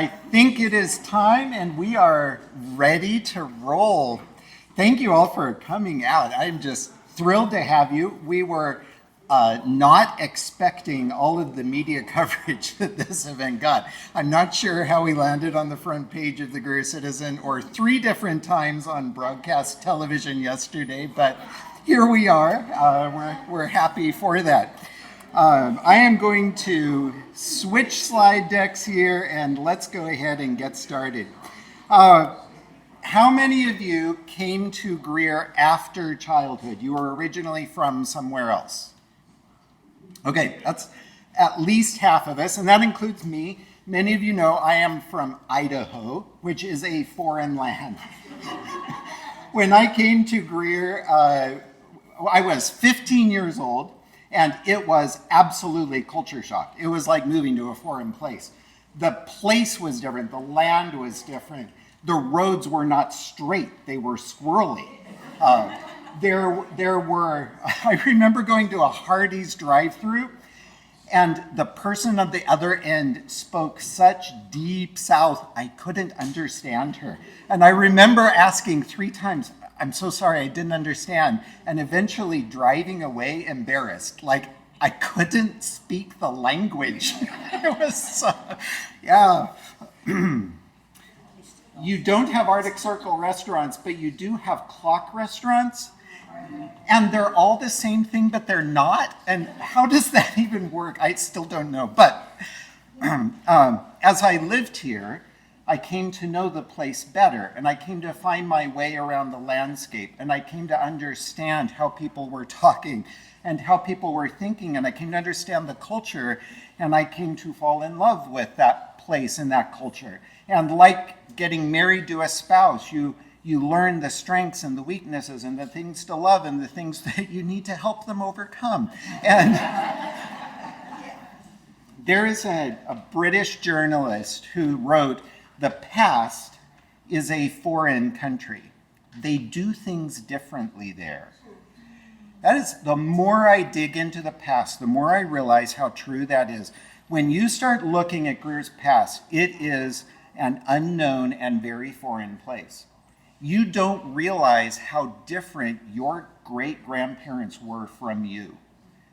I think it is time and we are ready to roll. Thank you all for coming out. I'm just thrilled to have you. We were not expecting all of the media coverage that this event got. I'm not sure how we landed on the front page of the Greer Citizen or 3 different times on broadcast television yesterday, but here we are. We're happy for that. I am going to switch slide decks here and let's go ahead and get started. How many of you came to Greer after childhood? You were originally from somewhere else. Okay, that's at least half of us, and that includes me. Many of you know I am from Idaho, which is a foreign land. When I came to Greer, I was 15 years old. And it was absolutely culture shock. It was like moving to a foreign place. The place was different. The land was different. The roads were not straight. They were squirrely. There were, I remember going to a Hardee's drive-through, and the person on the other end spoke such deep South, I couldn't understand her. And I remember asking 3 times, I'm so sorry, I didn't understand, and eventually driving away embarrassed, like I couldn't speak the language. It was, yeah. You don't have Arctic Circle restaurants, but you do have clock restaurants, and they're all the same thing, but they're not, and how does that even work? I still don't know, but as I lived here, I came to know the place better, and I came to find my way around the landscape, and I came to understand how people were talking and how people were thinking, and I came to understand the culture, and I came to fall in love with that place and that culture. And like getting married to a spouse, you learn the strengths and the weaknesses and the things to love and the things that you need to help them overcome. And there is a British journalist who wrote, "The past is a foreign country. They do things differently there." That is, the more I dig into the past, the more I realize how true that is. When you start looking at Greer's past, it is an unknown and very foreign place. You don't realize how different your great-grandparents were from you.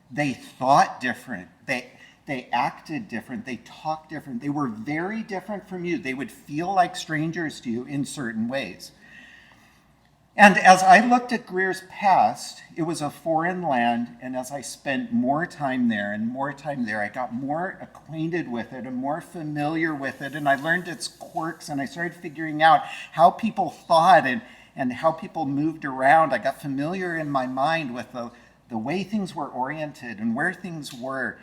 They thought different. They acted different, they talked different, they were very different from you. They would feel like strangers to you in certain ways. And as I looked at Greer's past, it was a foreign land, and as I spent more time there and more time there, I got more acquainted with it and more familiar with it, and I learned its quirks, and I started figuring out how people thought and how people moved around. I got familiar in my mind with the way things were oriented and where things were.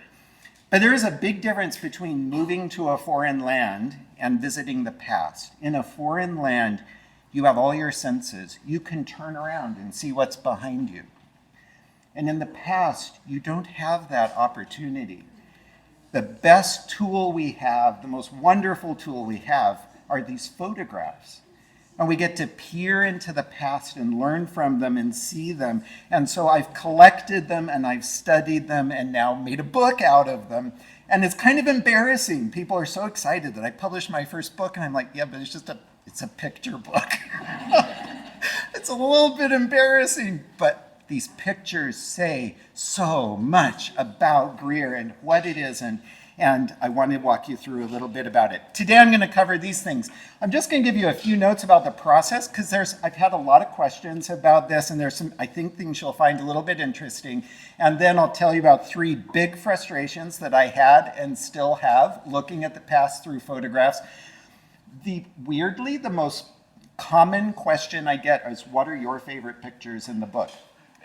But there is a big difference between moving to a foreign land and visiting the past. In a foreign land, you have all your senses. You can turn around and see what's behind you. And in the past, you don't have that opportunity. The best tool we have, the most wonderful tool we have, are these photographs. And we get to peer into the past and learn from them and see them. And so I've collected them and I've studied them and now made a book out of them. And it's kind of embarrassing. People are so excited that I published my first book, and I'm like, yeah, but it's a picture book. It's a little bit embarrassing, but these pictures say so much about Greer and what it is, and I want to walk you through a little bit about it. Today I'm going to cover these things. I'm just going to give you a few notes about the process because I've had a lot of questions about this, and there's some, I think, things you'll find a little bit interesting. And then I'll tell you about 3 big frustrations that I had and still have looking at the past through photographs. Weirdly, the most common question I get is, what are your favorite pictures in the book?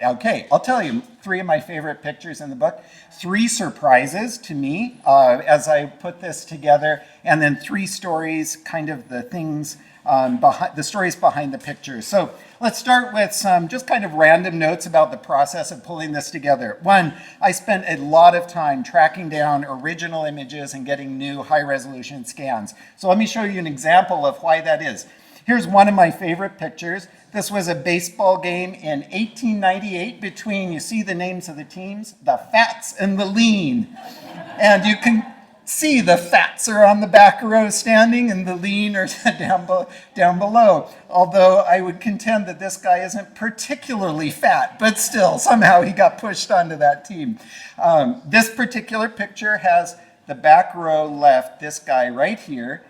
Okay, I'll tell you 3 of my favorite pictures in the book. 3 surprises to me as I put this together, and then 3 stories, kind of the things behind the stories behind the pictures. So let's start with some just kind of random notes about the process of pulling this together. 1, I spent a lot of time tracking down original images and getting new high-resolution scans. So let me show you an example of why that is. Here's one of my favorite pictures. This was a baseball game in 1898 between, you see the names of the teams, the Fats and the Lean. And you can see the fats are on the back row standing and the lean are down below. Although I would contend that this guy isn't particularly fat, but still, somehow he got pushed onto that team. This particular picture has the back row left, this guy right here,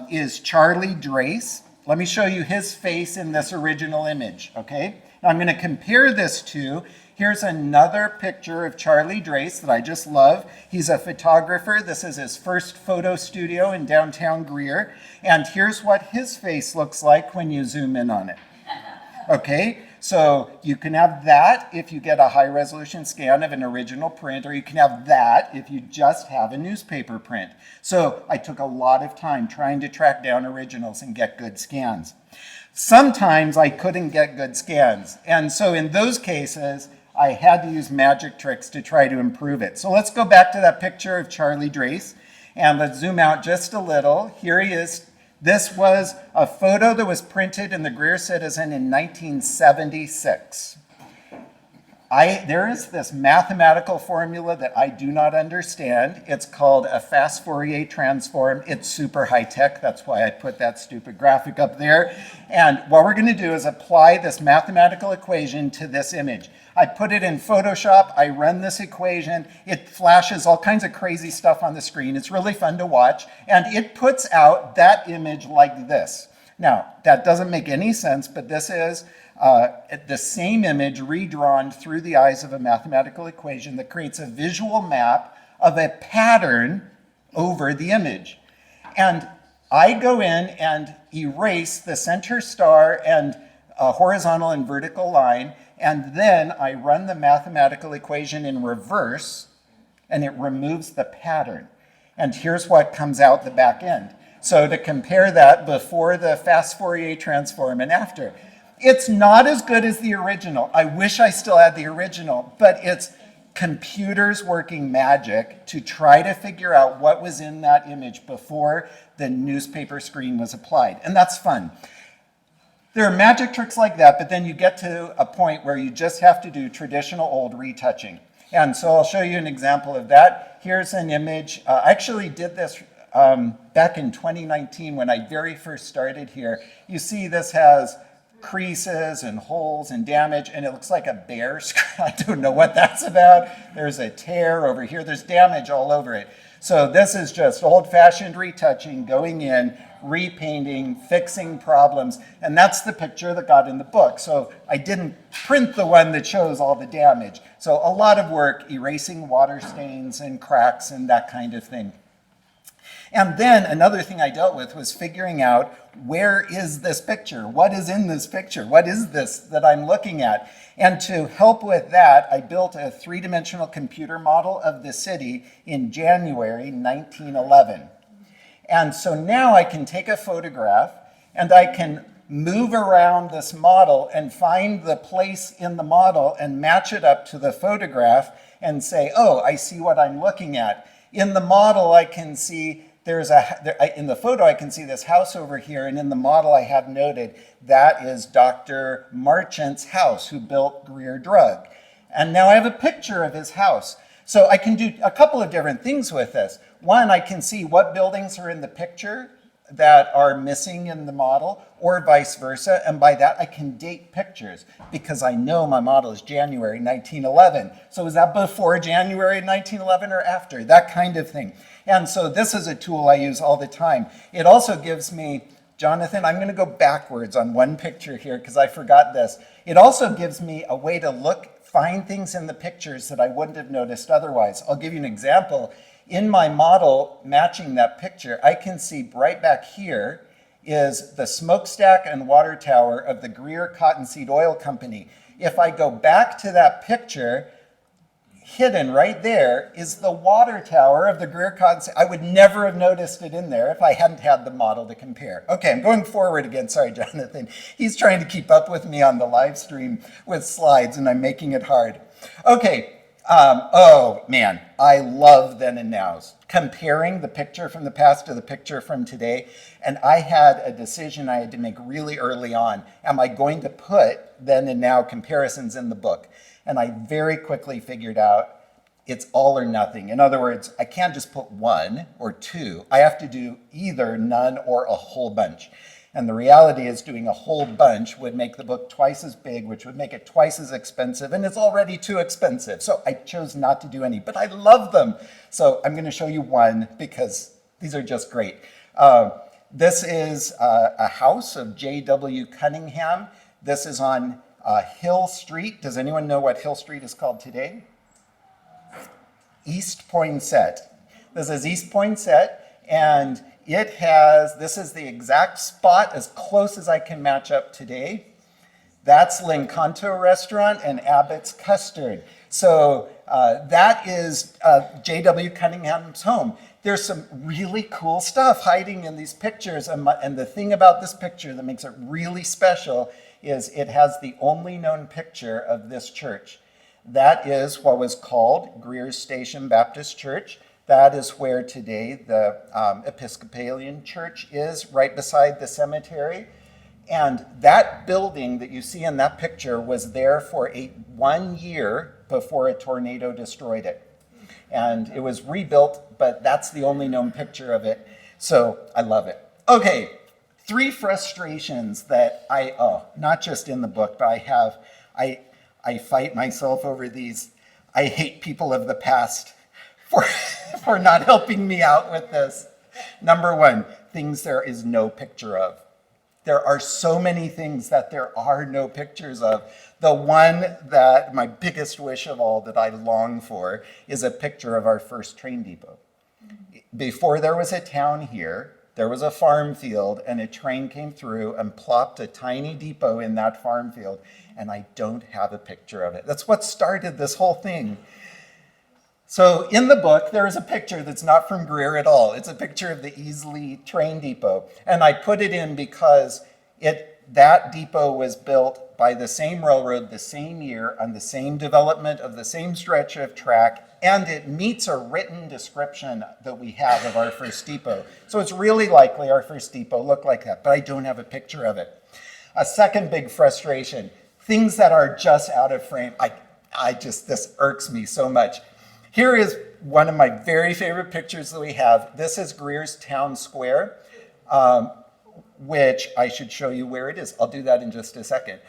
is Charlie Drace. Let me show you his face in this original image, okay? Now I'm going to compare this to, here's another picture of Charlie Drace that I just love. He's a photographer. This is his first photo studio in downtown Greer. And here's what his face looks like when you zoom in on it. Okay, so you can have that if you get a high resolution scan of an original print, or you can have that if you just have a newspaper print. So I took a lot of time trying to track down originals and get good scans. Sometimes I couldn't get good scans. And so in those cases, I had to use magic tricks to try to improve it. So let's go back to that picture of Charlie Drace, and let's zoom out just a little. Here he is. This was a photo that was printed in the Greer Citizen in 1976. There is this mathematical formula that I do not understand. It's called a fast Fourier transform. It's super high tech. That's why I put that stupid graphic up there. And what we're going to do is apply this mathematical equation to this image. I put it in Photoshop. I run this equation. It flashes all kinds of crazy stuff on the screen. It's really fun to watch. And it puts out that image like this. Now, that doesn't make any sense, but this is the same image redrawn through the eyes of a mathematical equation that creates a visual map of a pattern over the image. And I go in and erase the center star and a horizontal and vertical line, and then I run the mathematical equation in reverse, and it removes the pattern. And here's what comes out the back end. So to compare that before the fast Fourier transform and after, it's not as good as the original. I wish I still had the original, but it's computers working magic to try to figure out what was in that image before the newspaper screen was applied. And that's fun. There are magic tricks like that, but then you get to a point where you just have to do traditional old retouching. And so I'll show you an example of that. Here's an image. I actually did this back in 2019 when I very first started here. You see this has creases and holes and damage, and it looks like a bear. I don't know what that's about. There's a tear over here. There's damage all over it. So this is just old-fashioned retouching, going in, repainting, fixing problems, and that's the picture that got in the book. So I didn't print the one that shows all the damage. So a lot of work erasing water stains and cracks and that kind of thing. And then another thing I dealt with was figuring out, where is this picture? What is in this picture? What is this that I'm looking at? And to help with that, I built a three-dimensional computer model of the city in January 1911. And so now I can take a photograph and I can move around this model and find the place in the model and match it up to the photograph and say, oh, I see what I'm looking at. In the model, I can see in the photo, I can see this house over here, and in the model I have noted that is Dr. Marchant's house, who built Greer Drug. And now I have a picture of his house. So I can do a couple of different things with this. One, I can see what buildings are in the picture that are missing in the model, or vice versa, and by that I can date pictures, because I know my model is January 1911. So is that before January 1911 or after? That kind of thing. And so this is a tool I use all the time. It also gives me, Jonathan, I'm going to go backwards on one picture here because I forgot this. It also gives me a way to find things in the pictures that I wouldn't have noticed otherwise. I'll give you an example. In my model matching that picture, I can see right back here is the smokestack and water tower of the Greer Cottonseed Oil Company. If I go back to that picture, hidden right there is the water tower of the Greer Cottonseed. I would never have noticed it in there if I hadn't had the model to compare. Okay, I'm going forward again. Sorry, Jonathan. He's trying to keep up with me on the live stream with slides, and I'm making it hard. Okay. Oh man, I love then and nows. Comparing the picture from the past to the picture from today. And I had a decision I had to make really early on. Am I going to put then and now comparisons in the book? And I very quickly figured out it's all or nothing. In other words, I can't just put one or two. I have to do either none or a whole bunch. And the reality is doing a whole bunch would make the book twice as big, which would make it twice as expensive, and it's already too expensive. So I chose not to do any, but I love them. So I'm going to show you one because these are just great. This is a house of J.W. Cunningham. This is on Hill Street. Does anyone know what Hill Street is called today? East Poinsett. This is East Poinsett, and it has, this is the exact spot as close as I can match up today. That's L'Encanto Restaurant and Abbott's Custard. So that is J.W. Cunningham's home. There's some really cool stuff hiding in these pictures, and the thing about this picture that makes it really special is it has the only known picture of this church. That is what was called Greer Station Baptist Church. That is where today the Episcopalian Church is, right beside the cemetery. And that building that you see in that picture was there for 1 year before a tornado destroyed it. And it was rebuilt, but that's the only known picture of it. So I love it. Okay, 3 frustrations that not just in the book, but I fight myself over these. I hate people of the past for not helping me out with this. Number 1, things there is no picture of. There are so many things that there are no pictures of. The one that my biggest wish of all that I long for is a picture of our first train depot. Before there was a town here, there was a farm field, and a train came through and plopped a tiny depot in that farm field, and I don't have a picture of it. That's what started this whole thing. So in the book, there is a picture that's not from Greer at all. It's a picture of the Easley train depot. And I put it in because that depot was built by the same railroad the same year on the same development of the same stretch of track, and it meets a written description that we have of our first depot. So it's really likely our first depot looked like that, but I don't have a picture of it. A second big frustration, things that are just out of frame. This irks me so much. Here is one of my very favorite pictures that we have. This is Greer's Town Square, which I should show you where it is. I'll do that in just a second.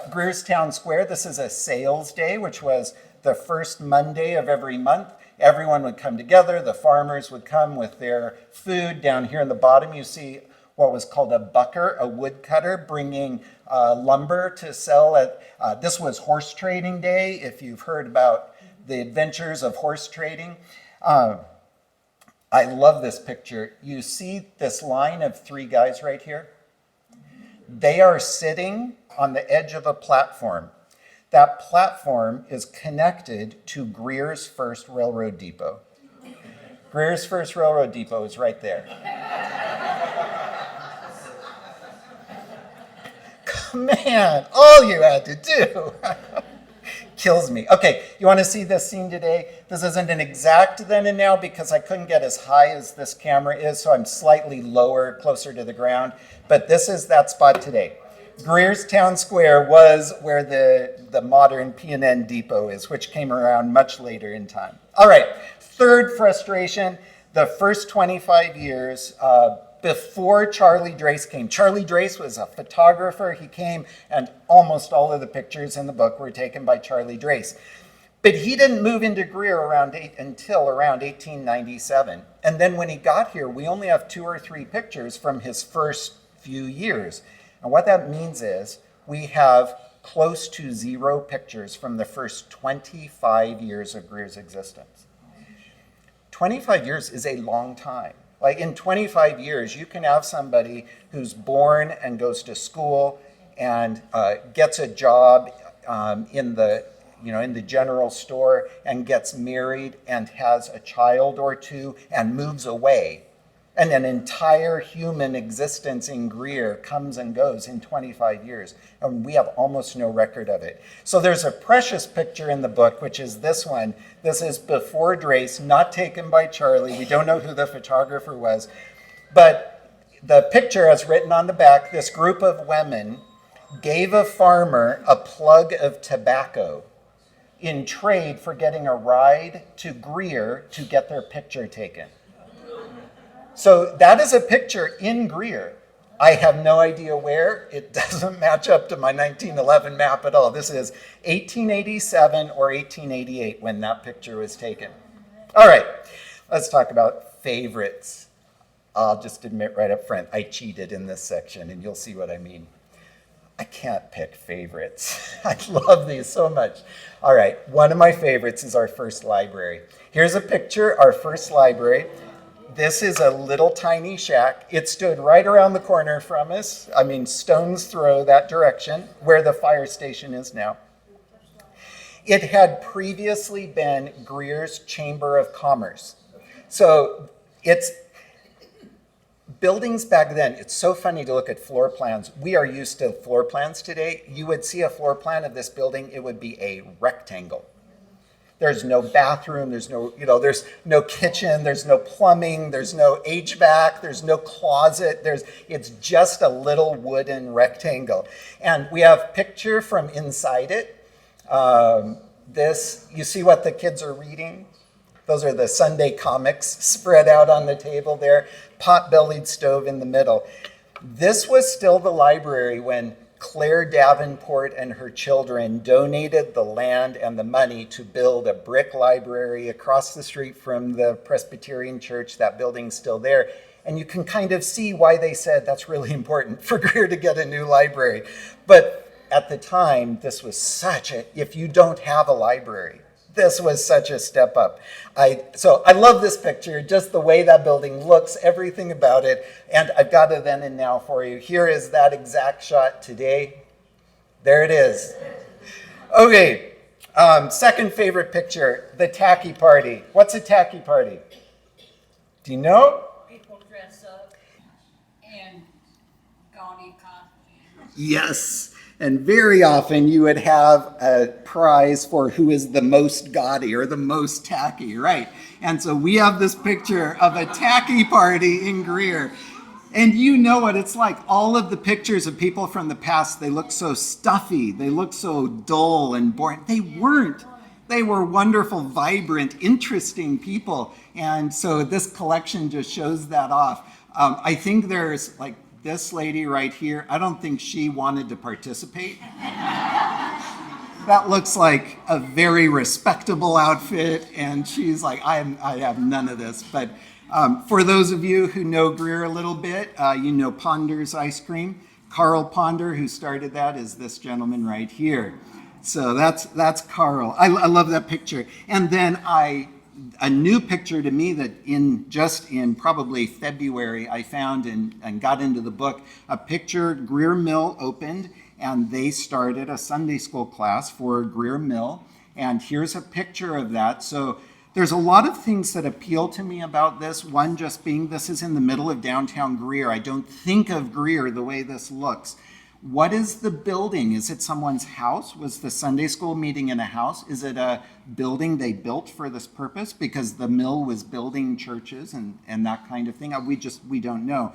Greer's Town Square, this is a sales day, which was the first Monday of every month. Everyone would come together. The farmers would come with their food. Down here in the bottom, you see what was called a bucker, a woodcutter, bringing lumber to sell. This was horse trading day, if you've heard about the adventures of horse trading. I love this picture. You see this line of 3 guys right here? They are sitting on the edge of a platform. That platform is connected to Greer's first railroad depot. Greer's first railroad depot is right there. Man, all you had to do. Kills me. Okay, you want to see this scene today? This isn't an exact then and now because I couldn't get as high as this camera is, so I'm slightly lower, closer to the ground. But this is that spot today. Greer's Town Square was where the modern P&N depot is, which came around much later in time. All right, third frustration, the first 25 years before Charlie Drace came. Charlie Drace was a photographer. He came, and almost all of the pictures in the book were taken by Charlie Drace. But he didn't move into Greer until around 1897. And then when he got here, we only have 2 or 3 pictures from his first few years. And what that means is we have close to 0 pictures from the first 25 years of Greer's existence. 25 years is a long time. Like in 25 years, you can have somebody who's born and goes to school and gets a job in the general store and gets married and has a child or 2 and moves away. And an entire human existence in Greer comes and goes in 25 years. And we have almost no record of it. So there's a precious picture in the book, which is this one. This is before Drace, not taken by Charlie. We don't know who the photographer was. But the picture has written on the back, this group of women gave a farmer a plug of tobacco in trade for getting a ride to Greer to get their picture taken. So that is a picture in Greer. I have no idea where. It doesn't match up to my 1911 map at all. This is 1887 or 1888 when that picture was taken. All right, let's talk about favorites. I'll just admit right up front, I cheated in this section, and you'll see what I mean. I can't pick favorites. I love these so much. All right, one of my favorites is our first library. Here's a picture, our first library. This is a little tiny shack. It stood right around the corner from us. I mean, stone's throw that direction, where the fire station is now. It had previously been Greer's Chamber of Commerce. So it's buildings back then, it's so funny to look at floor plans. We are used to floor plans today. You would see a floor plan of this building, it would be a rectangle. There's no bathroom, there's no kitchen, there's no plumbing, there's no HVAC, there's no closet, it's just a little wooden rectangle. And we have a picture from inside it. You see what the kids are reading? Those are the Sunday comics spread out on the table there, pot-bellied stove in the middle. This was still the library when Claire Davenport and her children donated the land and the money to build a brick library across the street from the Presbyterian Church. That building's still there. And you can kind of see why they said that's really important for Greer to get a new library. But at the time, this was if you don't have a library, this was such a step up. So I love this picture, just the way that building looks, everything about it. And I've got a then and now for you. Here is that exact shot today. There it is. Okay, second favorite picture, the tacky party. What's a tacky party? Do you know? People dress up in gaudy costumes. Yes. And very often you would have a prize for who is the most gaudy or the most tacky, right? And so we have this picture of a tacky party in Greer. And you know what it's like. All of the pictures of people from the past, they look so stuffy. They look so dull and boring. They weren't. They were wonderful, vibrant, interesting people. And so this collection just shows that off. I think there's like this lady right here, I don't think she wanted to participate. That looks like a very respectable outfit, and she's like, I have none of this. But for those of you who know Greer a little bit, you know Ponder's Ice Cream. Carl Ponder, who started that, is this gentleman right here. So that's Carl. I love that picture. And then a new picture to me that in probably February I found and got into the book, a picture Greer Mill opened, and they started a Sunday school class for Greer Mill. And here's a picture of that. So there's a lot of things that appeal to me about this. One just being this is in the middle of downtown Greer. I don't think of Greer the way this looks. What is the building? Is it someone's house? Was the Sunday school meeting in a house? Is it a building they built for this purpose because the mill was building churches and that kind of thing? We don't know.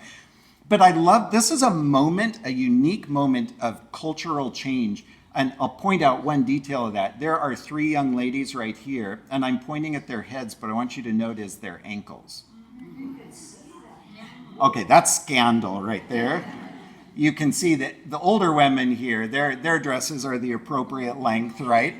But I love, this is a unique moment of cultural change. And I'll point out one detail of that. There are three young ladies right here, and I'm pointing at their heads, but I want you to notice their ankles. Okay, that's scandal right there. You can see that the older women here, their dresses are the appropriate length, right?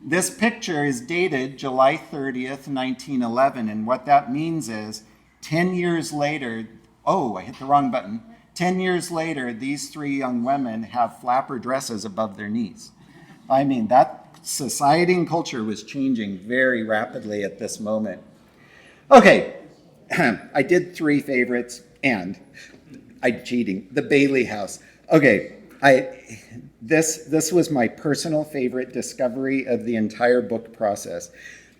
This picture is dated July 30th, 1911, and what that means is 10 years later, I hit the wrong button. 10 years later, these three young women have flapper dresses above their knees. I mean, that society and culture was changing very rapidly at this moment. Okay, I did three favorites, and I'm cheating. The Bailey House. Okay, this was my personal favorite discovery of the entire book process.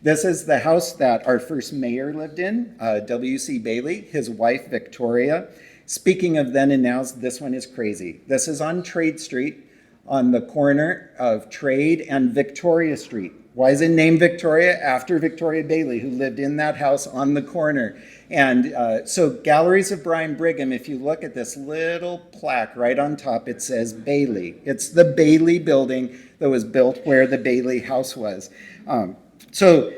This is the house that our first mayor lived in, W.C. Bailey, his wife, Victoria. Speaking of then and nows, this one is crazy. This is on Trade Street, on the corner of Trade and Victoria Street. Why is it named Victoria? After Victoria Bailey, who lived in that house on the corner. And so Galleries of Brian Brigham, if you look at this little plaque right on top, it says Bailey. It's the Bailey building that was built where the Bailey house was. So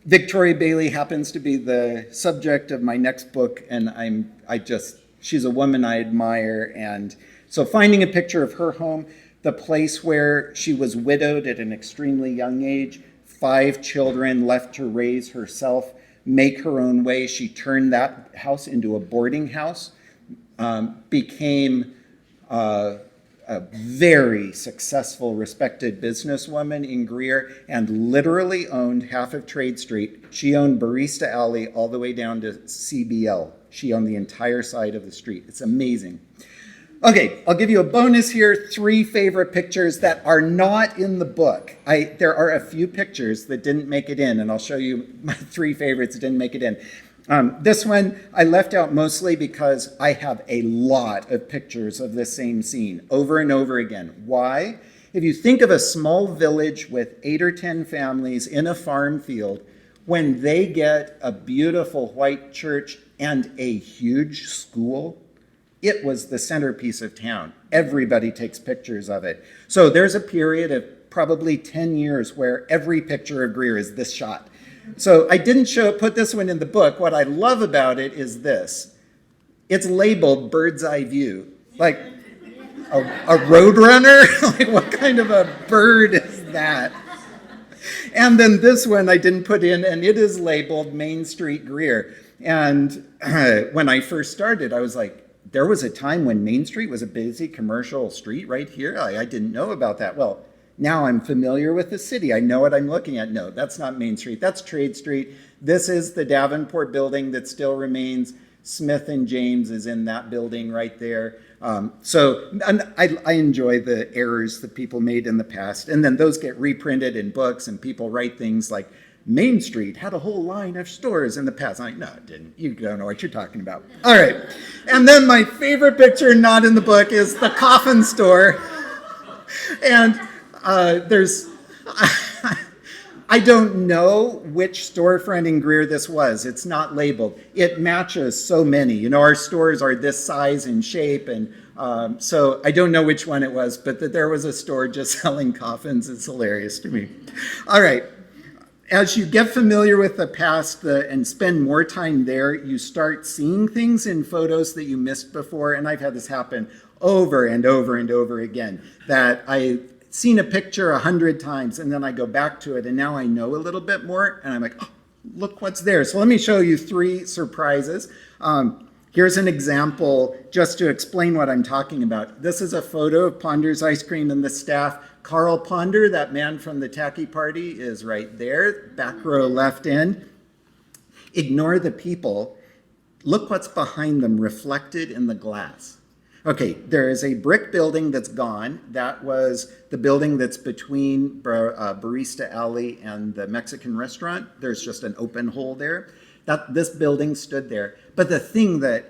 Victoria Bailey happens to be the subject of my next book, and she's a woman I admire. And so finding a picture of her home, the place where she was widowed at an extremely young age, 5 children left to raise herself, make her own way. She turned that house into a boarding house, became a very successful, respected businesswoman in Greer, and literally owned half of Trade Street. She owned Barista Alley all the way down to CBL. She owned the entire side of the street. It's amazing. Okay, I'll give you a bonus here, 3 favorite pictures that are not in the book. There are a few pictures that didn't make it in, and I'll show you my 3 favorites that didn't make it in. This one I left out mostly because I have a lot of pictures of this same scene over and over again. Why? If you think of a small village with 8 or 10 families in a farm field, when they get a beautiful white church and a huge school, it was the centerpiece of town. Everybody takes pictures of it. So there's a period of probably 10 years where every picture of Greer is this shot. So I didn't put this one in the book. What I love about it is this. It's labeled bird's eye view. Like a roadrunner? Like what kind of a bird is that? And then this one I didn't put in, and it is labeled Main Street Greer. And when I first started, I was like, there was a time when Main Street was a busy commercial street right here. I didn't know about that. Well, now I'm familiar with the city. I know what I'm looking at. No, that's not Main Street. That's Trade Street. This is the Davenport building that still remains. Smith and James is in that building right there. And I enjoy the errors that people made in the past. And then those get reprinted in books, and people write things like, Main Street had a whole line of stores in the past. I'm like, no, it didn't. You don't know what you're talking about. All right. And then my favorite picture not in the book is the coffin store. And I don't know which storefront in Greer this was. It's not labeled. It matches so many. You know, our stores are this size and shape, and so I don't know which one it was, but that there was a store just selling coffins is hilarious to me. All right. As you get familiar with the past and spend more time there, you start seeing things in photos that you missed before. And I've had this happen over and over and over again, that I've seen a picture 100 times, and then I go back to it, and now I know a little bit more, and I'm like, oh, look what's there. So let me show you 3 surprises. Here's an example just to explain what I'm talking about. This is a photo of Ponder's Ice Cream and the staff. Carl Ponder, that man from the Tacky Party, is right there, back row left end. Ignore the people. Look what's behind them reflected in the glass. Okay, there is a brick building that's gone. That was the building that's between Barista Alley and the Mexican restaurant. There's just an open hole there. This building stood there. But the thing that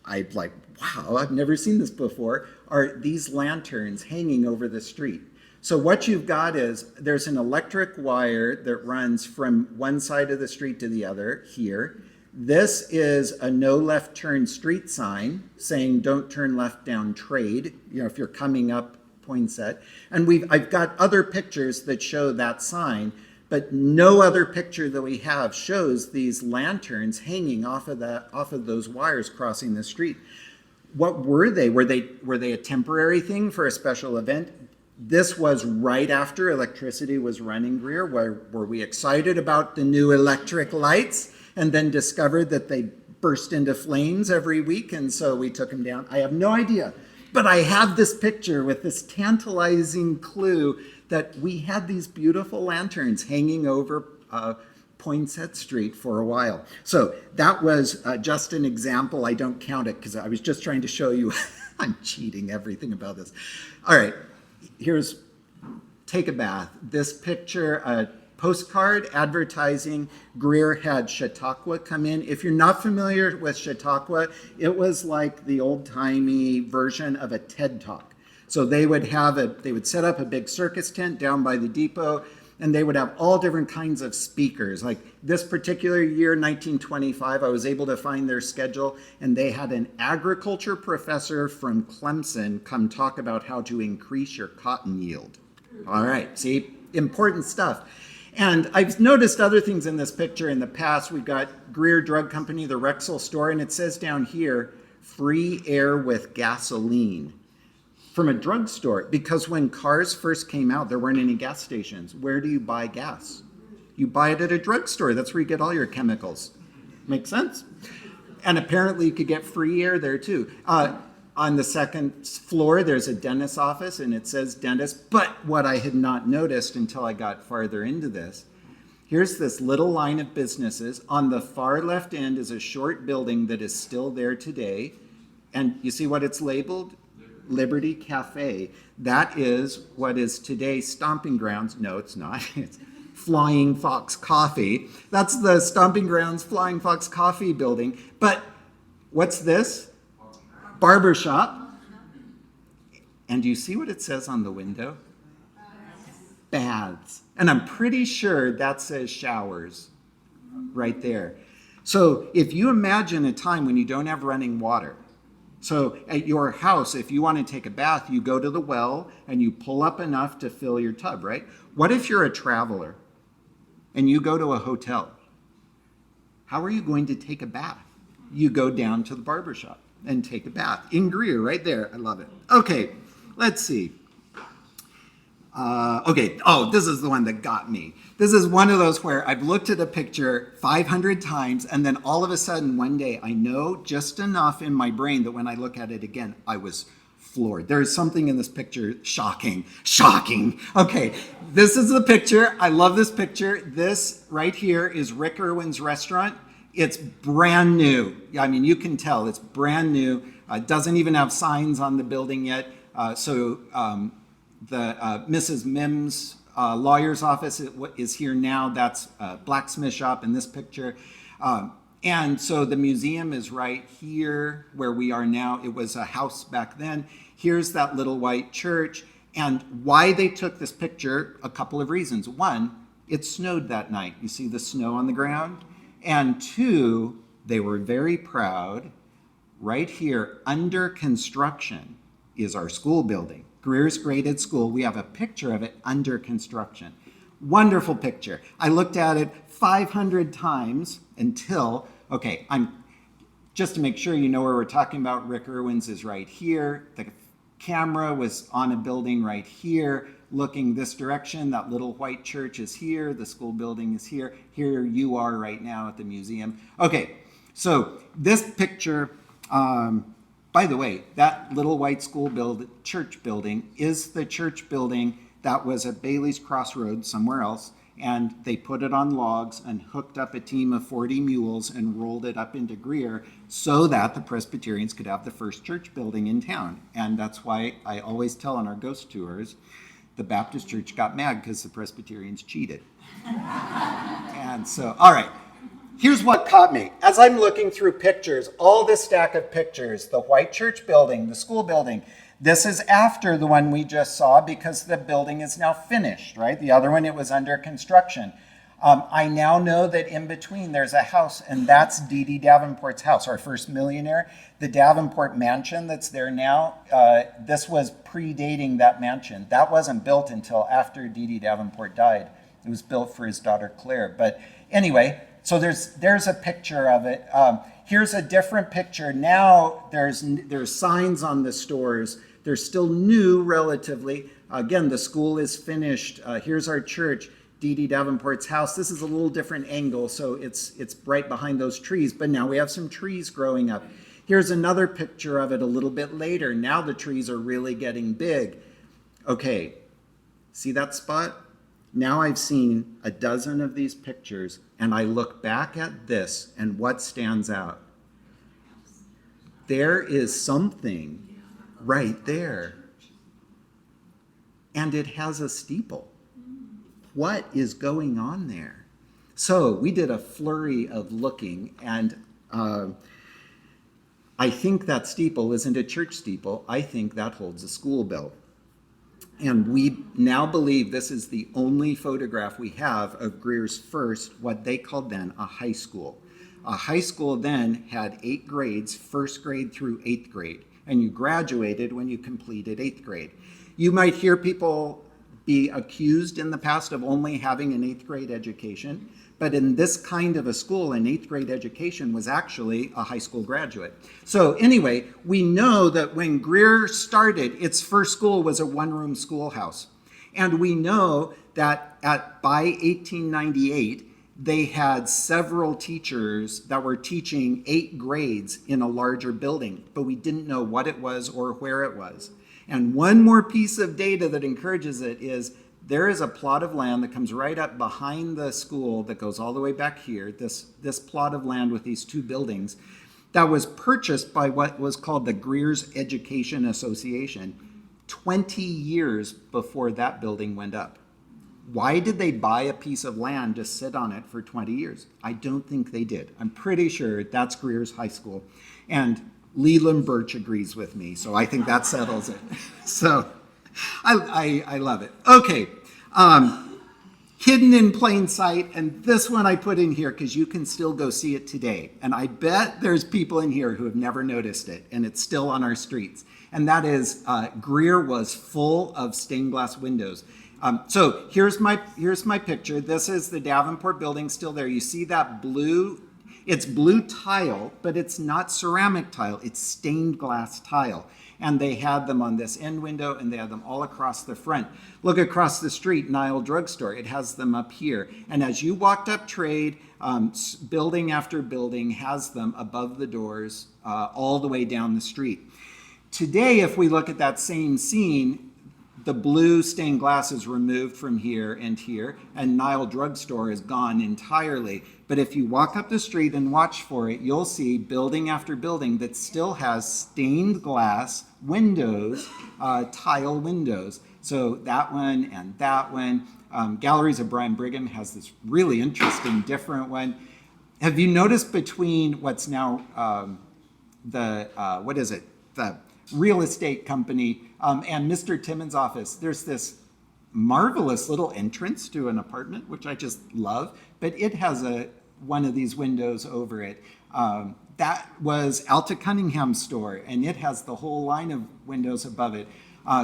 I'm like, wow, I've never seen this before, are these lanterns hanging over the street. So what you've got is there's an electric wire that runs from one side of the street to the other here. This is a no left turn street sign saying don't turn left down Trade, you know, if you're coming up Poinsett. And I've got other pictures that show that sign, but no other picture that we have shows these lanterns hanging off of those wires crossing the street. What were they? Were they a temporary thing for a special event? This was right after electricity was running Greer. Were we excited about the new electric lights and then discovered that they burst into flames every week, and so we took them down? I have no idea. But I have this picture with this tantalizing clue that we had these beautiful lanterns hanging over Poinsett Street for a while. So that was just an example. I don't count it because I was just trying to show you I'm cheating everything about this. All right. Here's Take a Bath. This picture, a postcard advertising. Greer had Chautauqua come in. If you're not familiar with Chautauqua, it was like the old-timey version of a TED Talk. So they would set up a big circus tent down by the depot. and they would have all different kinds of speakers. Like this particular year, 1925, I was able to find their schedule, and they had an agriculture professor from Clemson come talk about how to increase your cotton yield. All right, see, important stuff. And I've noticed other things in this picture in the past. We've got Greer Drug Company, the Rexall store, and it says down here, free air with gasoline. From a drugstore, because when cars first came out, there weren't any gas stations. Where do you buy gas? You buy it at a drugstore. That's where you get all your chemicals. Make sense? And apparently you could get free air there too. On the second floor, there's a dentist's office, and it says dentist. But what I had not noticed until I got farther into this, here's this little line of businesses. On the far left end is a short building that is still there today. And you see what it's labeled? Liberty Cafe. That is what is today Stomping Grounds. No, it's not. It's Flying Fox Coffee. That's the Stomping Grounds Flying Fox Coffee building. But what's this? Barbershop. And do you see what it says on the window? Baths. And I'm pretty sure that says showers right there. So if you imagine a time when you don't have running water, so at your house, if you want to take a bath, you go to the well and you pull up enough to fill your tub, right? What if you're a traveler and you go to a hotel? How are you going to take a bath? You go down to the barbershop and take a bath. In Greer, right there. I love it. Okay, let's see. This is the one that got me. This is one of those where I've looked at a picture 500 times, and then all of a sudden one day I know just enough in my brain that when I look at it again, I was floored. There is something in this picture shocking. Okay, this is the picture. I love this picture. This right here is Rick Irwin's restaurant. It's brand new. I mean, you can tell it's brand new. It doesn't even have signs on the building yet. The Mrs. Mims lawyer's office is here now. That's a blacksmith shop in this picture. And so the museum is right here where we are now. It was a house back then. Here's that little white church. And why they took this picture, a couple of reasons. One, it snowed that night. You see the snow on the ground? And two, they were very proud. Right here, under construction, is our school building. Greer's Graded School. We have a picture of it under construction. Wonderful picture. I looked at it 500 times until, just to make sure you know where we're talking about, Rick Irwin's is right here. The camera was on a building right here, looking this direction. That little white church is here. The school building is here. Here you are right now at the museum. Okay, so this picture, by the way, that little white church building is the church building that was at Bailey's Crossroads somewhere else, and they put it on logs and hooked up a team of 40 mules and rolled it up into Greer so that the Presbyterians could have the first church building in town. And that's why I always tell on our ghost tours, the Baptist church got mad because the Presbyterians cheated. And so, all right. Here's what caught me. As I'm looking through pictures, all this stack of pictures, the white church building, the school building, this is after the one we just saw because the building is now finished, right? The other one, it was under construction. I now know that in between there's a house, and that's Dee Dee Davenport's house, our first millionaire. The Davenport mansion that's there now, this was predating that mansion. That wasn't built until after Dee Dee Davenport died. It was built for his daughter Claire. But anyway, so there's a picture of it. Here's a different picture. Now there's signs on the stores. They're still new relatively. Again, the school is finished. Here's our church, Dee Dee Davenport's house. This is a little different angle, so it's right behind those trees. But now we have some trees growing up. Here's another picture of it a little bit later. Now the trees are really getting big. Okay, see that spot? Now I've seen a dozen of these pictures, and I look back at this, and what stands out? There is something right there. And it has a steeple. What is going on there? So we did a flurry of looking, and I think that steeple isn't a church steeple. I think that holds a school bell. And we now believe this is the only photograph we have of Greer's first, what they called then a high school. A high school then had 8 grades, first grade through 8th grade, and you graduated when you completed 8th grade. You might hear people be accused in the past of only having an 8th grade education, but in this kind of a school, an 8th grade education was actually a high school graduate. So anyway, we know that when Greer started, its first school was a one-room schoolhouse. And we know that by 1898, they had several teachers that were teaching 8 grades in a larger building, but we didn't know what it was or where it was. And one more piece of data that encourages it is there is a plot of land that comes right up behind the school that goes all the way back here, this plot of land with these 2 buildings, that was purchased by what was called the Greer's Education Association 20 years before that building went up. Why did they buy a piece of land to sit on it for 20 years? I don't think they did. I'm pretty sure that's Greer's High School. And Leland Birch agrees with me, so I think that settles it. So I love it. Okay, hidden in plain sight, and this one I put in here because you can still go see it today. And I bet there's people in here who have never noticed it, and it's still on our streets. And that is Greer was full of stained glass windows. So here's my picture. This is the Davenport building still there. You see that blue? It's blue tile, but it's not ceramic tile. It's stained glass tile. And they had them on this end window, and they had them all across the front. Look across the street, Nile Drugstore. It has them up here. And as you walked up Trade, building after building has them above the doors all the way down the street. Today, if we look at that same scene, the blue stained glass is removed from here, and Nile Drugstore is gone entirely. But if you walk up the street and watch for it, you'll see building after building that still has stained glass windows, tile windows. So that one and that one. Galleries of Brian Brigham has this really interesting different one. Have you noticed between what's now the real estate company and Mr. Timmons' office, there's this marvelous little entrance to an apartment, which I just love, but it has one of these windows over it. That was Alta Cunningham's store, and it has the whole line of windows above it.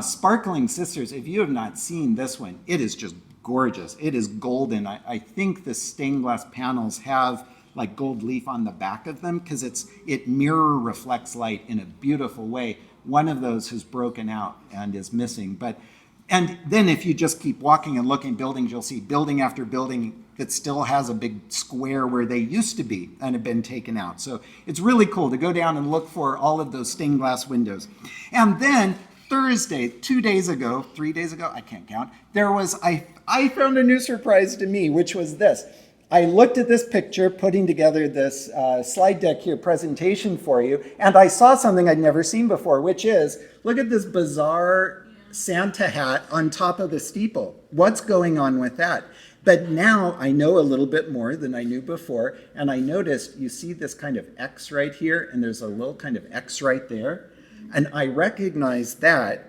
Sparkling Sisters, if you have not seen this one, it is just gorgeous. It is golden. I think the stained glass panels have like gold leaf on the back of them because it mirror reflects light in a beautiful way. One of those has broken out and is missing. And then if you just keep walking and looking buildings, you'll see building after building that still has a big square where they used to be and have been taken out. So it's really cool to go down and look for all of those stained glass windows. And then Thursday, 3 days ago, I can't count, I found a new surprise to me, which was this. I looked at this picture, putting together this slide deck here presentation for you, and I saw something I'd never seen before, which is, look at this bizarre Santa hat on top of the steeple. What's going on with that? But now I know a little bit more than I knew before, and I noticed you see this kind of X right here, and there's a little kind of X right there. And I recognize that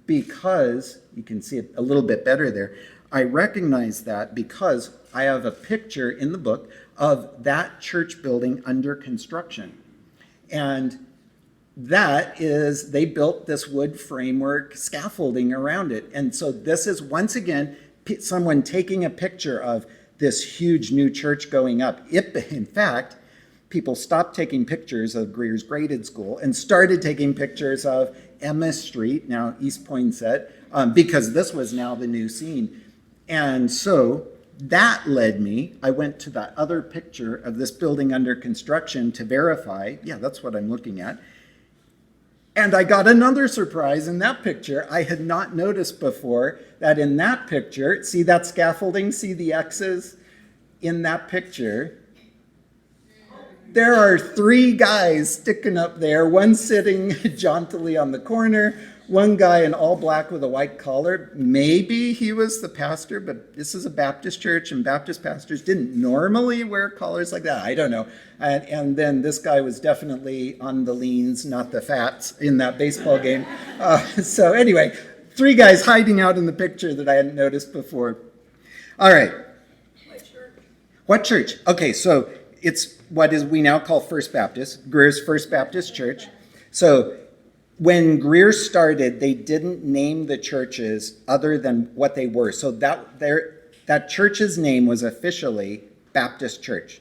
because, you can see it a little bit better there, I recognize that because I have a picture in the book of that church building under construction. And that is, they built this wood framework scaffolding around it. And so this is, once again, someone taking a picture of this huge new church going up. In fact, people stopped taking pictures of Greer's graded school and started taking pictures of Emma Street, now East Poinsett, because this was now the new scene. And so that led me, I went to that other picture of this building under construction to verify, yeah, that's what I'm looking at. And I got another surprise in that picture. I had not noticed before that in that picture, see that scaffolding, see the X's in that picture? There are 3 guys sticking up there, one sitting jauntily on the corner, one guy in all black with a white collar. Maybe he was the pastor, but this is a Baptist church, and Baptist pastors didn't normally wear collars like that. I don't know. And then this guy was definitely on the leans, not the fats, in that baseball game. So anyway, Three guys hiding out in the picture that I hadn't noticed before. All right. What church? Okay, so it's what is we now call First Baptist, Greer's First Baptist Church. So when Greer started, they didn't name the churches other than what they were. So that church's name was officially Baptist Church.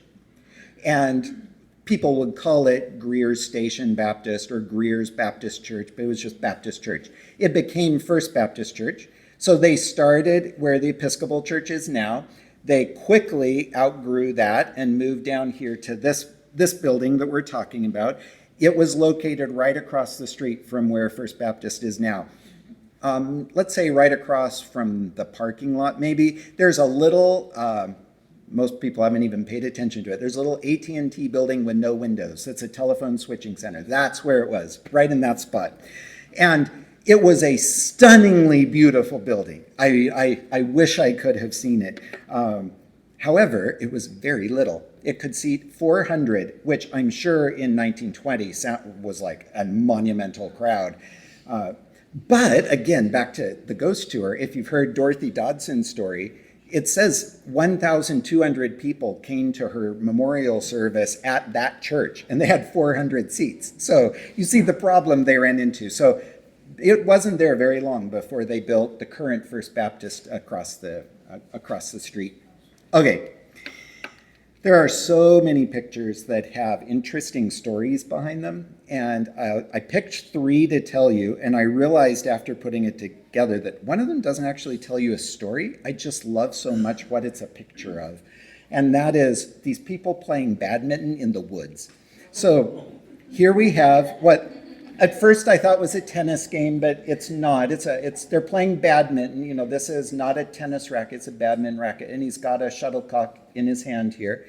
And people would call it Greer's Station Baptist or Greer's Baptist Church, but it was just Baptist Church. It became First Baptist Church. So they started where the Episcopal Church is now. They quickly outgrew that and moved down here to this building that we're talking about. It was located right across the street from where First Baptist is now. Let's say right across from the parking lot, maybe. There's a little, most people haven't even paid attention to it. There's a little AT&T building with no windows. It's a telephone switching center. That's where it was, right in that spot. And it was a stunningly beautiful building. I wish I could have seen it. However, it was very little. It could seat 400, which I'm sure in 1920 was like a monumental crowd. But again, back to the ghost tour, if you've heard Dorothy Dodson's story, it says 1,200 people came to her memorial service at that church, and they had 400 seats. So you see the problem they ran into. So it wasn't there very long before they built the current First Baptist across the street. Okay. There are so many pictures that have interesting stories behind them, and I picked three to tell you, and I realized after putting it together that one of them doesn't actually tell you a story. I just love so much what it's a picture of, and that is these people playing badminton in the woods. So here we have what at first I thought was a tennis game, but it's not. They're playing badminton. You know, this is not a tennis racket, it's a badminton racket, and he's got a shuttlecock in his hand here.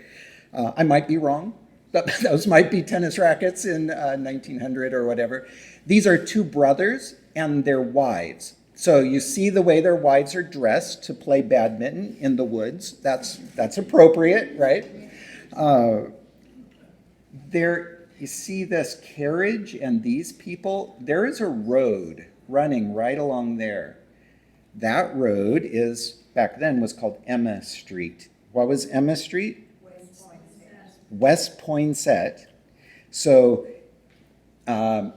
I might be wrong, but those might be tennis rackets in 1900 or whatever. These are two brothers and their wives. So you see the way their wives are dressed to play badminton in the woods. That's appropriate, right? You see this carriage and these people. There is a road running right along there. That road back then was called Emma Street. What was Emma Street? West Poinsett. So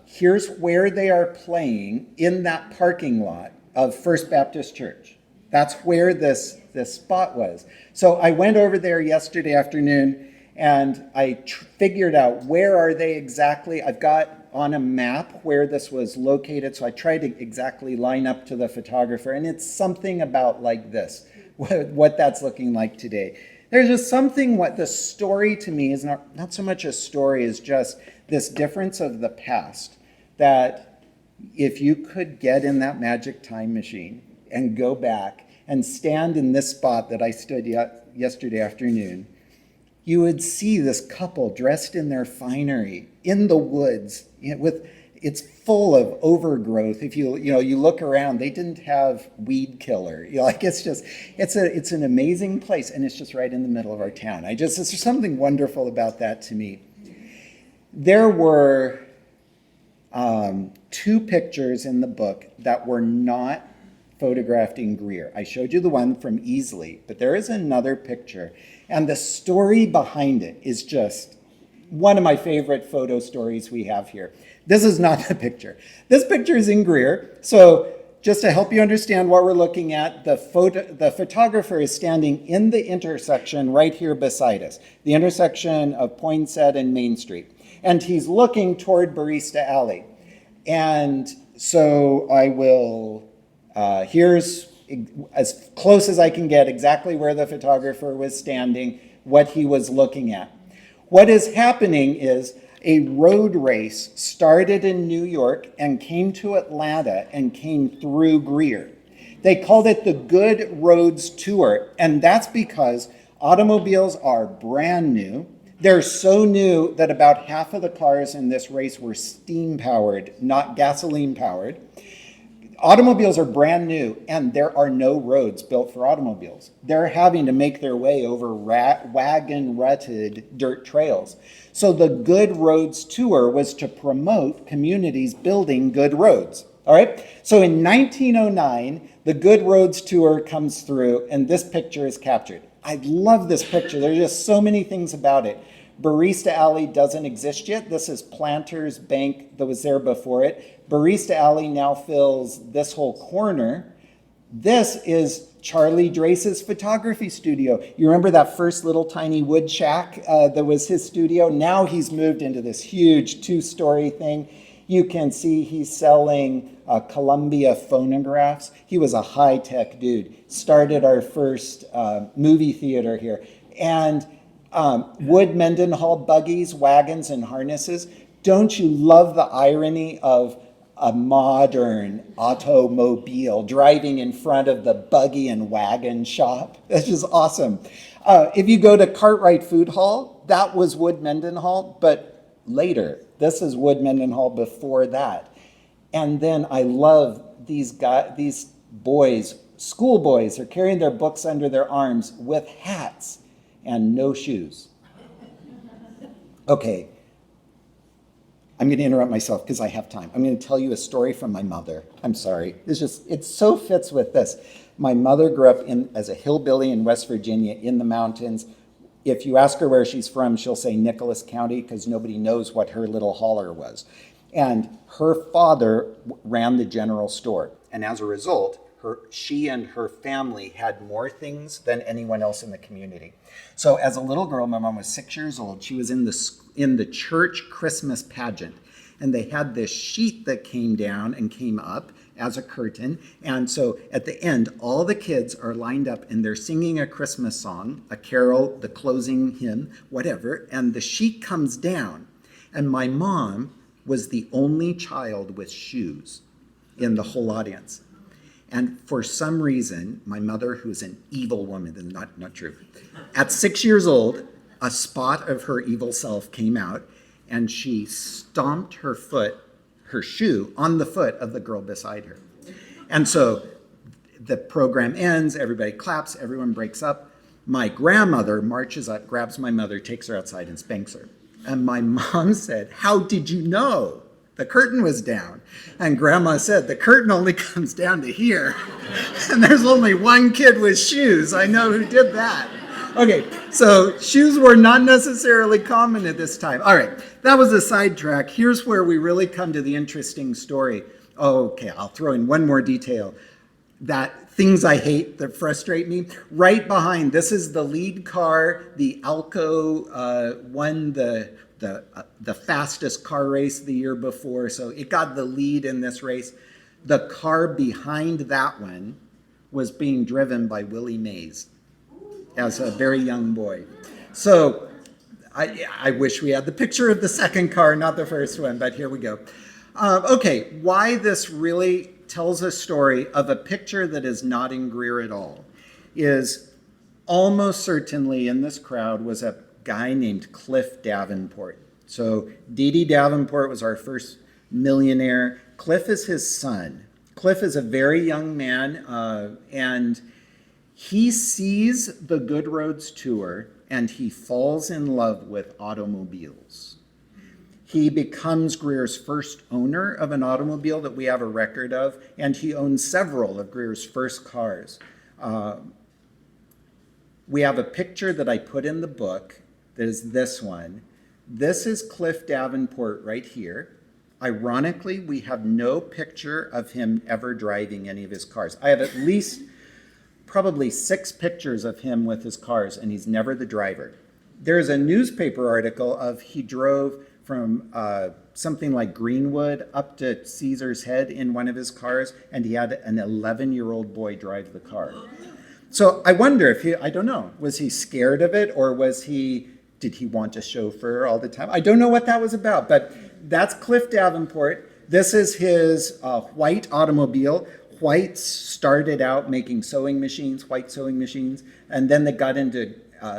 here's where they are playing in that parking lot of First Baptist Church. That's where this spot was. So I went over there yesterday afternoon and I figured out where are they exactly. I've got on a map where this was located, so I tried to exactly line up to the photographer, and it's something about like this, what that's looking like today. There's just something, what the story to me is not so much a story as just this difference of the past, that if you could get in that magic time machine and go back and stand in this spot that I stood yesterday afternoon, you would see this couple dressed in their finery in the woods it's full of overgrowth. If you look around, they didn't have weed killer. It's an amazing place, and it's just right in the middle of our town. There's something wonderful about that to me. There were two pictures in the book that were not photographed in Greer. I showed you the one from Easley, but there is another picture, and the story behind it is just one of my favorite photo stories we have here. This is not the picture. This picture is in Greer. So just to help you understand what we're looking at, the photographer is standing in the intersection right here beside us, the intersection of Poinsett and Main Street. And he's looking toward Barista Alley. And so I will, here's as close as I can get exactly where the photographer was standing, what he was looking at. What is happening is a road race started in New York and came to Atlanta and came through Greer. They called it the Good Roads Tour, and that's because automobiles are brand new. They're so new that about half of the cars in this race were steam-powered, not gasoline-powered. Automobiles are brand new, and there are no roads built for automobiles. They're having to make their way over wagon-rutted dirt trails. So the Good Roads Tour was to promote communities building good roads. All right. So in 1909, the Good Roads Tour comes through, and this picture is captured. I love this picture. There's just so many things about it. Barista Alley doesn't exist yet. This is Planters Bank that was there before it. Barista Alley now fills this whole corner. This is Charlie Drace's photography studio. You remember that first little tiny wood shack that was his studio? Now he's moved into this huge 2-story thing. You can see he's selling Columbia phonographs. He was a high-tech dude. Started our first movie theater here. And wood Mendenhall buggies, wagons, and harnesses. Don't you love the irony of a modern automobile driving in front of the buggy and wagon shop? That's just awesome. If you go to Cartwright Food Hall, that was wood Mendenhall, but later. This is wood Mendenhall before that. And then I love these boys, schoolboys, are carrying their books under their arms with hats and no shoes. Okay, I'm going to interrupt myself because I have time. I'm going to tell you a story from my mother. I'm sorry. It so fits with this. My mother grew up as a hillbilly in West Virginia in the mountains. If you ask her where she's from, she'll say Nicholas County because nobody knows what her little holler was. And her father ran the general store. And as a result, she and her family had more things than anyone else in the community. So as a little girl, my mom was 6 years old. She was in the church Christmas pageant. And they had this sheet that came down and came up as a curtain. And so at the end, all the kids are lined up and they're singing a Christmas song, a carol, the closing hymn, whatever. And the sheet comes down. And my mom was the only child with shoes in the whole audience. And for some reason, my mother, who's an evil woman, not true, at 6 years old, a spot of her evil self came out and she stomped her shoe on the foot of the girl beside her. And so the program ends, everybody claps, everyone breaks up. My grandmother marches up, grabs my mother, takes her outside and spanks her. And my mom said, "How did you know? The curtain was down." And Grandma said, "The curtain only comes down to here. And there's only one kid with shoes. I know who did that." Okay, so shoes were not necessarily common at this time. All right, that was a sidetrack. Here's where we really come to the interesting story. Okay, I'll throw in one more detail. That things I hate that frustrate me. Right behind, this is the lead car. The Alco won the fastest car race the year before, so it got the lead in this race. The car behind that one was being driven by Willie Mays as a very young boy. So I wish we had the picture of the second car, not the first one, but here we go. Okay, why this really tells a story of a picture that is not in Greer at all is almost certainly in this crowd was a guy named Cliff Davenport. So Dee Dee Davenport was our first millionaire. Cliff is his son. Cliff is a very young man, and he sees the Good Roads Tour, and he falls in love with automobiles. He becomes Greer's first owner of an automobile that we have a record of, and he owns several of Greer's first cars. We have a picture that I put in the book that is this one. This is Cliff Davenport right here. Ironically, we have no picture of him ever driving any of his cars. I have at least probably 6 pictures of him with his cars, and he's never the driver. There's a newspaper article of he drove from something like Greenwood up to Caesar's Head in one of his cars, and he had an 11-year-old boy drive the car. So I wonder if I don't know, was he scared of it, or did he want a chauffeur all the time? I don't know what that was about, but that's Cliff Davenport. This is his white automobile. Whites started out making white sewing machines, and then they got into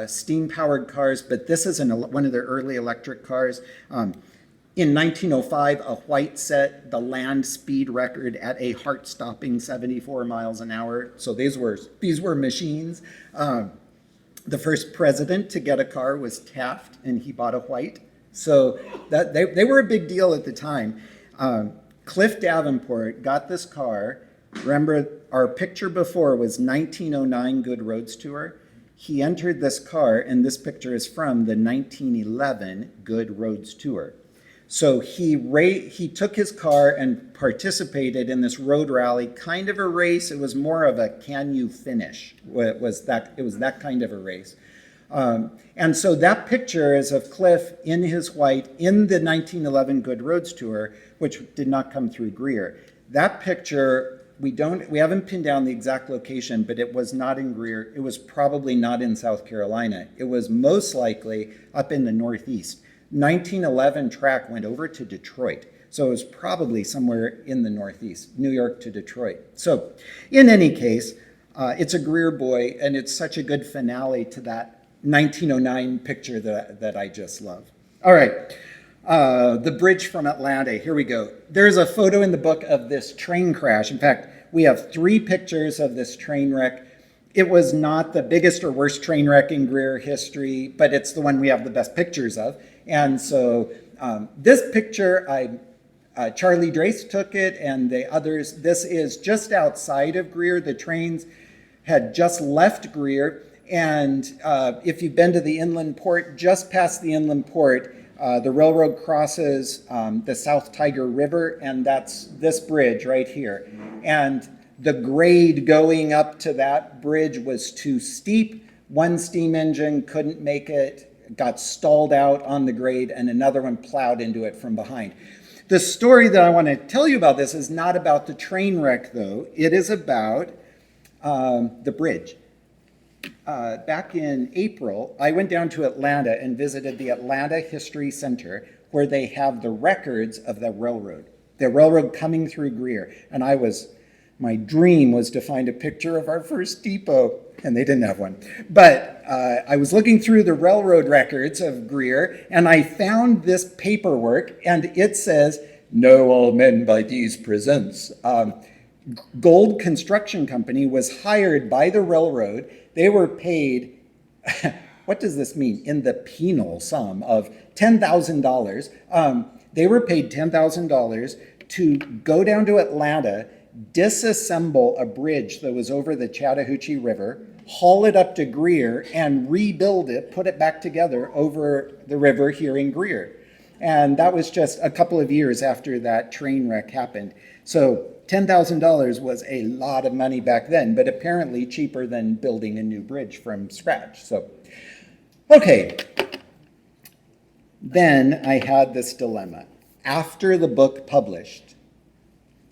steam-powered cars, but this is one of their early electric cars. In 1905, a white set the land speed record at a heart-stopping 74 miles an hour. So these were machines. The first president to get a car was Taft, and he bought a white. So they were a big deal at the time. Cliff Davenport got this car. Remember, our picture before was 1909 Good Roads Tour. He entered this car, and this picture is from the 1911 Good Roads Tour. So he took his car and participated in this road rally, kind of a race. It was more of a can you finish? It was that kind of a race. And so that picture is of Cliff in his white in the 1911 Good Roads Tour, which did not come through Greer. That picture, we haven't pinned down the exact location, but it was not in Greer. It was probably not in South Carolina. It was most likely up in the Northeast. 1911 track went over to Detroit. So it was probably somewhere in the Northeast, New York to Detroit. So in any case, it's a Greer boy, and it's such a good finale to that 1909 picture that I just love. All right, the bridge from Atlanta, here we go. There's a photo in the book of this train crash. In fact, we have 3 pictures of this train wreck. It was not the biggest or worst train wreck in Greer history, but it's the one we have the best pictures of. And so this picture, Charlie Drace took it, and the others. This is just outside of Greer. The trains had just left Greer. And if you've been to the inland port, just past the inland port, the railroad crosses the South Tiger River, and that's this bridge right here. And the grade going up to that bridge was too steep. One steam engine couldn't make it, got stalled out on the grade, and another one plowed into it from behind. The story that I want to tell you about this is not about the train wreck, though. It is about the bridge. Back in April, I went down to Atlanta and visited the Atlanta History Center, where they have the records of the railroad coming through Greer. And my dream was to find a picture of our first depot, and they didn't have one. But I was looking through the railroad records of Greer, and I found this paperwork, and it says, "No all men by these presents." Gold Construction Company was hired by the railroad. They were paid, what does this mean? In the penal sum of $10,000. They were paid $10,000 to go down to Atlanta, disassemble a bridge that was over the Chattahoochee River, haul it up to Greer, and rebuild it, put it back together over the river here in Greer. And that was just a couple of years after that train wreck happened. So $10,000 was a lot of money back then, but apparently cheaper than building a new bridge from scratch. So, okay. Then I had this dilemma. After the book published,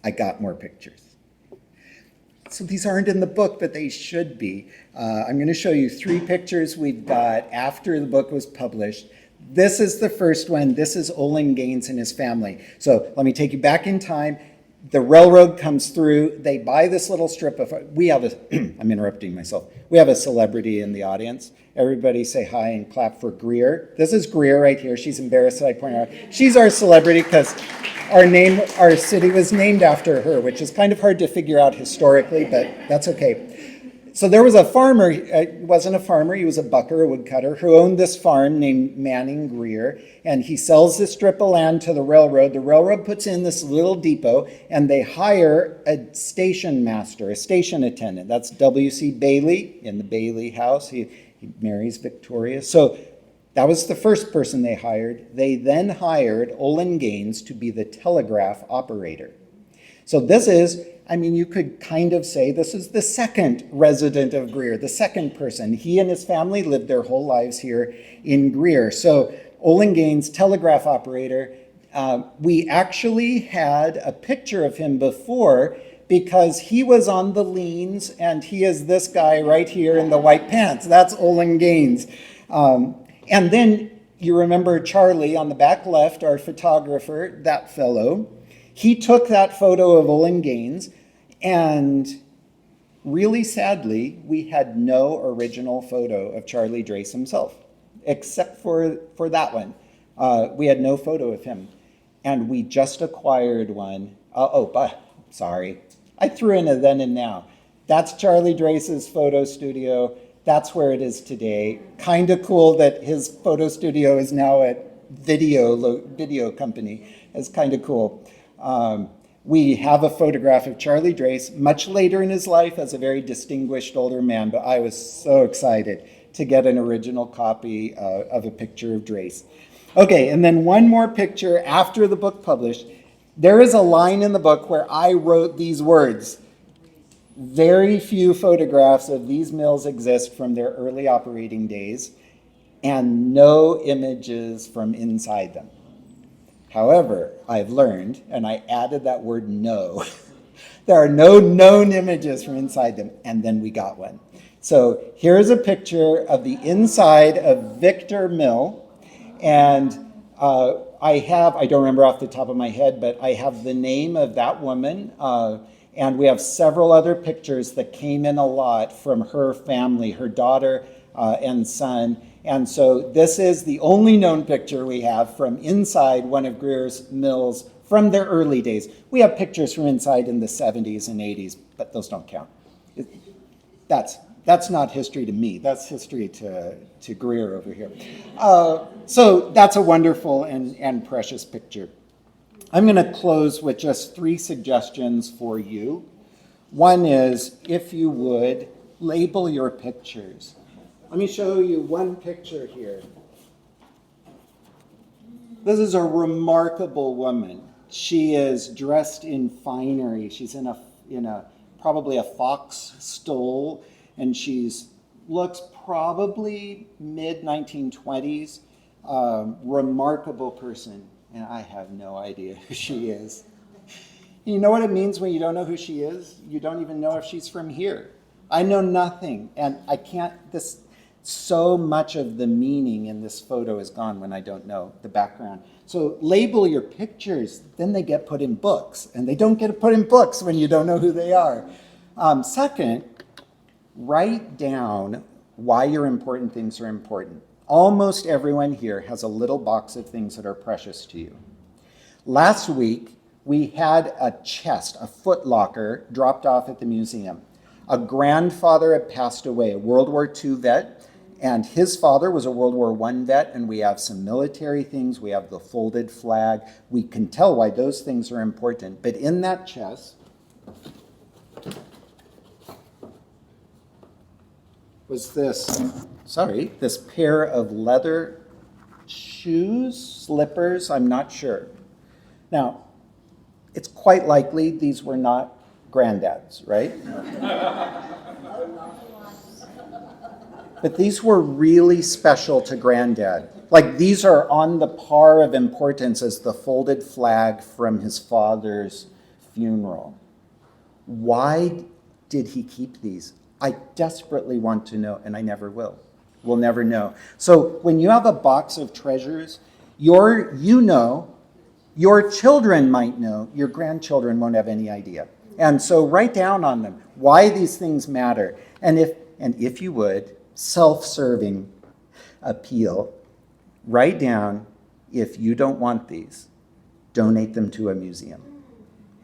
I got more pictures. So these aren't in the book, but they should be. I'm going to show you 3 pictures we've got after the book was published. This is the first one. This is Olin Gaines and his family. So let me take you back in time. The railroad comes through. They buy this little strip of, I'm interrupting myself. We have a celebrity in the audience. Everybody say hi and clap for Greer. This is Greer right here. She's embarrassed that I point her out. She's our celebrity because our city was named after her, which is kind of hard to figure out historically, but that's okay. So there was a farmer, he wasn't a farmer, he was a bucker, a woodcutter, who owned this farm named Manning Greer, and he sells this strip of land to the railroad. The railroad puts in this little depot, and they hire a station master, a station attendant. That's W.C. Bailey in the Bailey house. He marries Victoria. So that was the first person they hired. They then hired Olin Gaines to be the telegraph operator. So this is, you could kind of say this is the second resident of Greer, the second person. He and his family lived their whole lives here in Greer. So Olin Gaines, telegraph operator, we actually had a picture of him before because he was on the leans, and he is this guy right here in the white pants. That's Olin Gaines. And then you remember Charlie on the back left, our photographer, that fellow. He took that photo of Olin Gaines, and really sadly, we had no original photo of Charlie Drace himself, except for that one. We had no photo of him, and we just acquired one. Sorry. I threw in a then and now. That's Charlie Drace's photo studio. That's where it is today. Kind of cool that his photo studio is now at video company. It's kind of cool. We have a photograph of Charlie Drace much later in his life as a very distinguished older man, but I was so excited to get an original copy of a picture of Drace. Okay, and then one more picture after the book published. There is a line in the book where I wrote these words: very few photographs of these mills exist from their early operating days, and no images from inside them. However, I've learned, and I added that word no, there are no known images from inside them, and then we got one. So here's a picture of the inside of Victor Mill, and I don't remember off the top of my head, but I have the name of that woman, and we have several other pictures that came in a lot from her family, her daughter and son. And so this is the only known picture we have from inside one of Greer's mills from their early days. We have pictures from inside in the 70s and 80s, but those don't count. That's not history to me. That's history to Greer over here. So that's a wonderful and precious picture. I'm going to close with just 3 suggestions for you. One is, if you would, label your pictures. Let me show you one picture here. This is a remarkable woman. She is dressed in finery. She's in a probably a fox stole, and looks probably mid-1920s. Remarkable person, and I have no idea who she is. You know what it means when you don't know who she is? You don't even know if she's from here. I know nothing, and I can't, so much of the meaning in this photo is gone when I don't know the background. So label your pictures, then they get put in books, and they don't get put in books when you don't know who they are. Second, write down why your important things are important. Almost everyone here has a little box of things that are precious to you. Last week, we had a chest, a footlocker, dropped off at the museum. A grandfather had passed away, a World War II vet, and his father was a World War I vet, and we have some military things. We have the folded flag. We can tell why those things are important. But in that chest was this pair of leather shoes, slippers, I'm not sure. Now, it's quite likely these were not Granddad's, right? But these were really special to Granddad. Like, these are on the par of importance as the folded flag from his father's funeral. Why did he keep these? I desperately want to know, and I never will. We'll never know. So when you have a box of treasures, your children might know, your grandchildren won't have any idea. And so write down on them why these things matter. And if you would, self-serving appeal, write down, if you don't want these, donate them to a museum.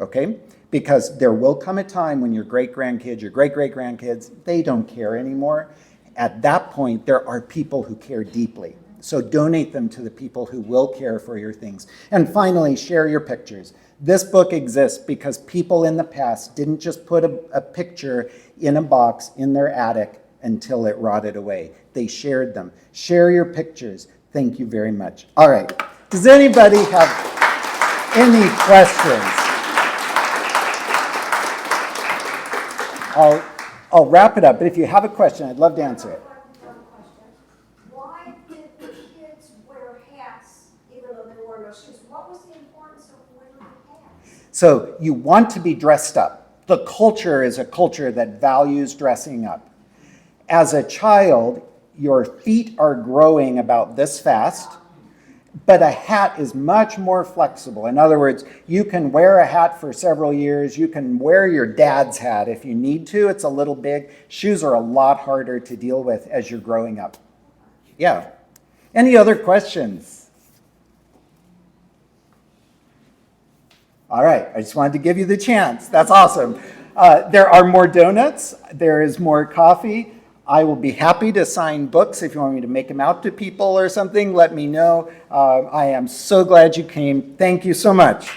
Okay? Because there will come a time when your great-grandkids, your great-great-grandkids, they don't care anymore. At that point, there are people who care deeply. So donate them to the people who will care for your things. And finally, share your pictures. This book exists because people in the past didn't just put a picture in a box in their attic until it rotted away. They shared them. Share your pictures. Thank you very much. All right. Does anybody have any questions? I'll wrap it up, but if you have a question, I'd love to answer it. Why did the kids wear hats even though there were no shoes? What was the importance of wearing hats? So you want to be dressed up. The culture is a culture that values dressing up. As a child, your feet are growing about this fast, but a hat is much more flexible. In other words, you can wear a hat for several years. You can wear your dad's hat if you need to. It's a little big. Shoes are a lot harder to deal with as you're growing up. Yeah. Any other questions? All right. I just wanted to give you the chance. That's awesome. There are more donuts. There is more coffee. I will be happy to sign books. If you want me to make them out to people or something, let me know. I am so glad you came. Thank you so much.